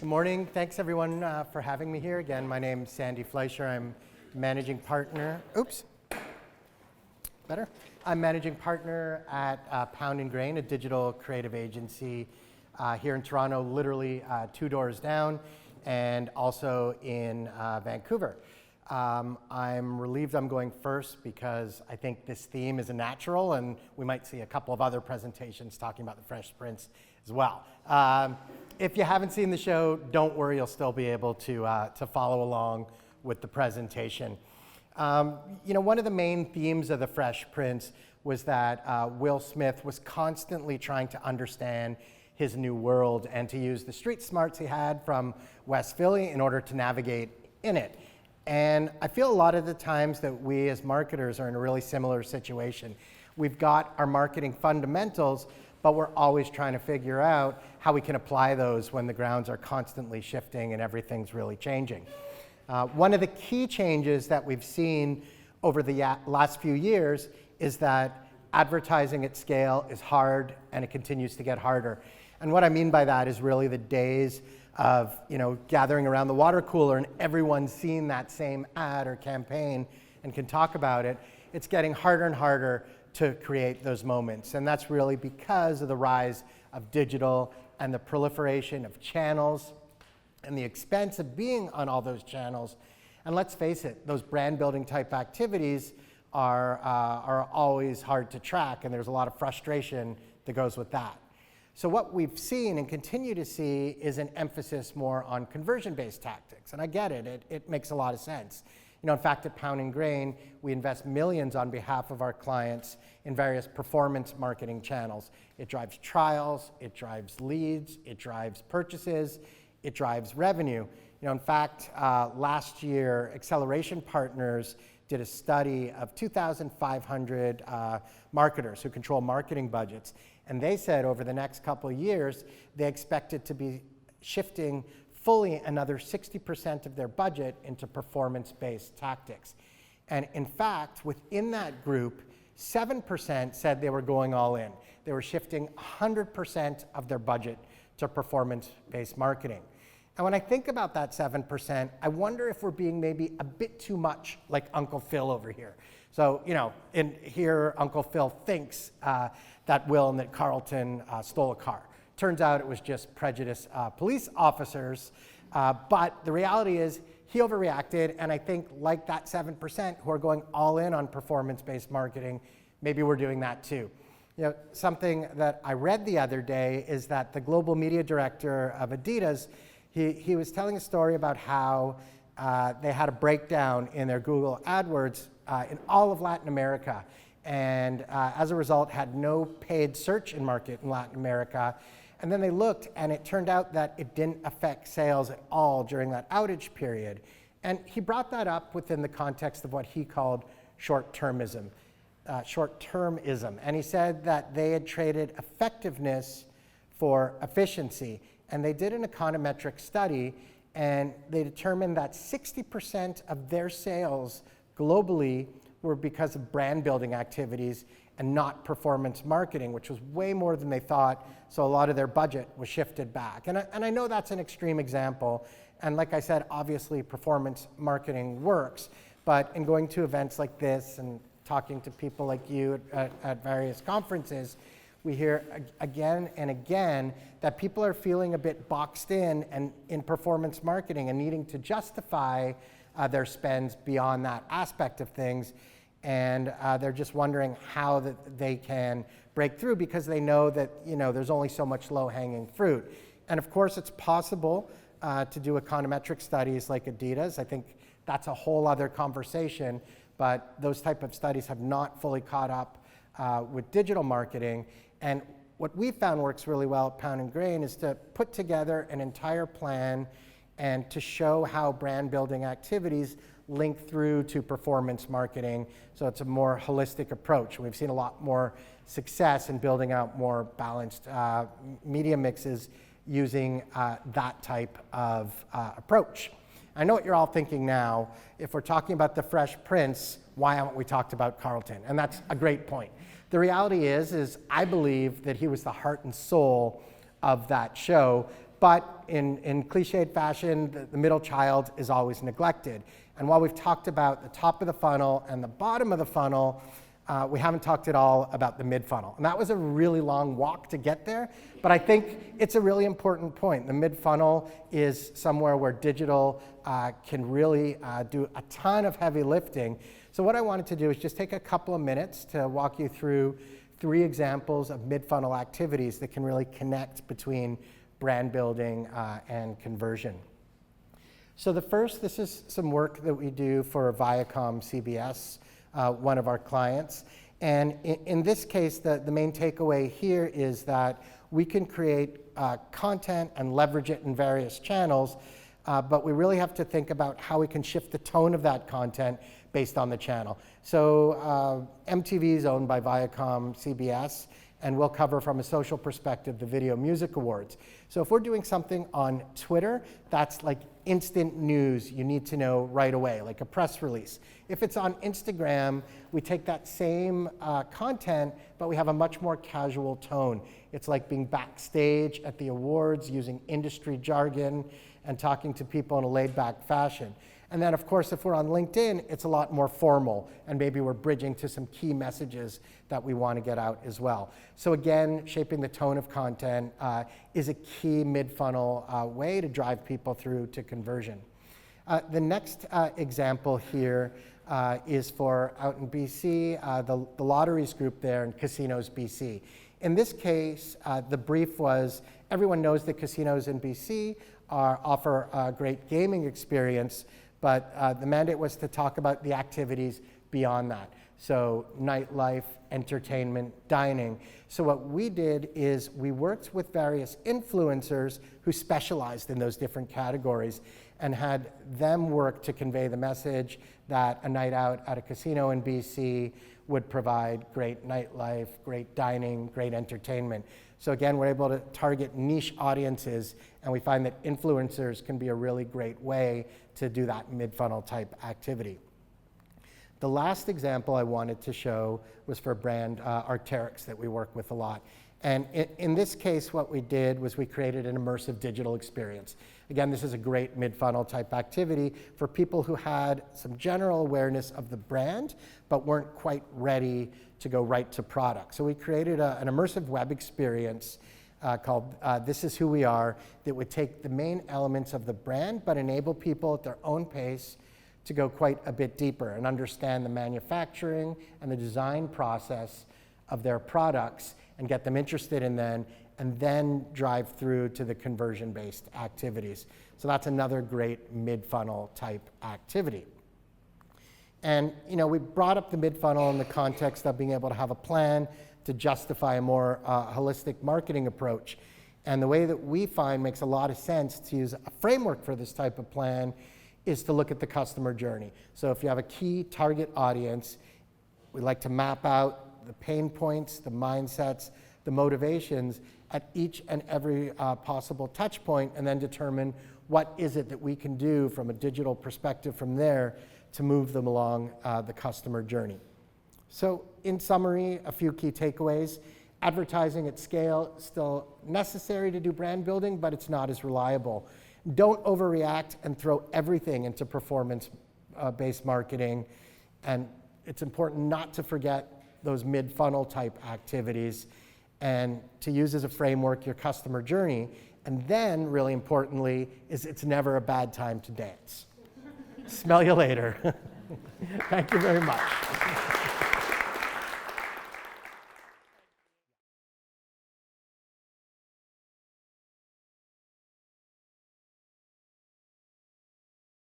Good morning. Thanks everyone for having me here again. My name's Sandy Fleischer. I'm managing partner. Better. I'm managing partner at Pound & Grain, a digital creative agency here in Toronto, literally 2 doors down, and also in Vancouver. I'm relieved I'm going first because I think this theme is a natural, and we might see a couple of other presentations talking about the Fresh Prince as well. If you haven't seen the show, don't worry, you'll still be able to follow along with the presentation. One of the main themes of the Fresh Prince was that Will Smith was constantly trying to understand his new world and to use the street smarts he had from West Philly in order to navigate in it. And I feel a lot of the times that we as marketers are in a really similar situation. We've got our marketing fundamentals, but we're always trying to figure out how we can apply those when the grounds are constantly shifting and everything's really changing. One of the key changes that we've seen over the last few years is that advertising at scale is hard, and it continues to get harder. And what I mean by that is really the days of gathering around the water cooler and everyone seeing that same ad or campaign and can talk about it. It's getting harder and harder to create those moments. And that's really because of the rise of digital and the proliferation of channels and the expense of being on all those channels. And let's face it, those brand building type activities are always hard to track, and there's a lot of frustration that goes with that. So what we've seen and continue to see is an emphasis more on conversion-based tactics. And I get it, it makes a lot of sense. In fact, at Pound & Grain, we invest millions on behalf of our clients in various performance marketing channels. It drives trials, it drives leads, it drives purchases, it drives revenue. In fact, last year, Acceleration Partners did a study of 2,500 marketers who control marketing budgets. And they said over the next couple of years, they expected to be shifting fully another 60% of their budget into performance-based tactics. And in fact, within that group, 7% said they were going all in. They were shifting 100% of their budget to performance-based marketing. And when I think about that 7%, I wonder if we're being maybe a bit too much like Uncle Phil over here. So, in here, Uncle Phil thinks that Will and that Carlton stole a car. Turns out it was just prejudiced police officers. But the reality is he overreacted, and I think like that 7% who are going all in on performance-based marketing, maybe we're doing that too. Something that I read the other day is that the global media director of Adidas, he was telling a story about how they had a breakdown in their Google AdWords in all of Latin America, and as a result had no paid search in market in Latin America. And then they looked, and it turned out that it didn't affect sales at all during that outage period. And he brought that up within the context of what he called short-termism. And he said that they had traded effectiveness for efficiency. And they did an econometric study, and they determined that 60% of their sales globally were because of brand building activities and not performance marketing, which was way more than they thought. So a lot of their budget was shifted back. And I know that's an extreme example. And like I said, obviously performance marketing works. But in going to events like this and talking to people like you at various conferences, we hear again and again that people are feeling a bit boxed in and in performance marketing and needing to justify their spends beyond that aspect of things. And they're just wondering how that they can break through because they know that there's only so much low-hanging fruit. And of course, it's possible to do econometric studies like Adidas. I think that's a whole other conversation, but those type of studies have not fully caught up with digital marketing. And what we found works really well at Pound & Grain is to put together an entire plan and to show how brand building activities link through to performance marketing. So it's a more holistic approach. We've seen a lot more success in building out more balanced media mixes using that type of approach. I know what you're all thinking now. If we're talking about the Fresh Prince, why haven't we talked about Carlton? And that's a great point. The reality is I believe that he was the heart and soul of that show, But in cliched fashion, the middle child is always neglected. And while we've talked about the top of the funnel and the bottom of the funnel, we haven't talked at all about the mid-funnel. And that was a really long walk to get there, but I think it's a really important point. The mid-funnel is somewhere where digital can really do a ton of heavy lifting. So what I wanted to do is just take a couple of minutes to walk you through 3 examples of mid-funnel activities that can really connect between brand building and conversion. So the first, this is some work that we do for Viacom CBS, one of our clients. And in this case, the main takeaway here is that we can create content and leverage it in various channels, but we really have to think about how we can shift the tone of that content based on the channel. So MTV is owned by Viacom CBS, and we'll cover from a social perspective the Video Music Awards. So if we're doing something on Twitter, that's like instant news you need to know right away, like a press release. If it's on Instagram, we take that same content, but we have a much more casual tone. It's like being backstage at the awards, using industry jargon, and talking to people in a laid-back fashion. And then, of course, if we're on LinkedIn, it's a lot more formal, and maybe we're bridging to some key messages that we want to get out as well. So again, shaping the tone of content is a key mid-funnel way to drive people through to conversion. The next example here is for out in BC, the lotteries group there in Casinos BC. In this case, the brief was, everyone knows that casinos in BC offer a great gaming experience, but the mandate was to talk about the activities beyond that. So nightlife, entertainment, dining. So what we did is we worked with various influencers who specialized in those different categories and had them work to convey the message that a night out at a casino in BC would provide great nightlife, great dining, great entertainment. So again, we're able to target niche audiences, and we find that influencers can be a really great way to do that mid-funnel type activity. The last example I wanted to show was for a brand, Arc'teryx, that we work with a lot. And in this case, what we did was we created an immersive digital experience. Again, this is a great mid-funnel type activity for people who had some general awareness of the brand, but weren't quite ready to go right to product. So we created an immersive web experience called This Is Who We Are that would take the main elements of the brand, but enable people at their own pace to go quite a bit deeper and understand the manufacturing and the design process of their products and get them interested in them, and then drive through to the conversion-based activities. So that's another great mid-funnel type activity. And we brought up the mid-funnel in the context of being able to have a plan to justify a more holistic marketing approach. And the way that we find makes a lot of sense to use a framework for this type of plan is to look at the customer journey. So if you have a key target audience, we like to map out the pain points, the mindsets, the motivations at each and every possible touch point, and then determine what is it that we can do from a digital perspective from there to move them along the customer journey. So in summary, a few key takeaways. Advertising at scale is still necessary to do brand building, but it's not as reliable. Don't overreact and throw everything into performance-based marketing. And it's important not to forget those mid-funnel type activities and to use as a framework your customer journey. And then, really importantly, is it's never a bad time to dance. Smell you later. Thank you very much.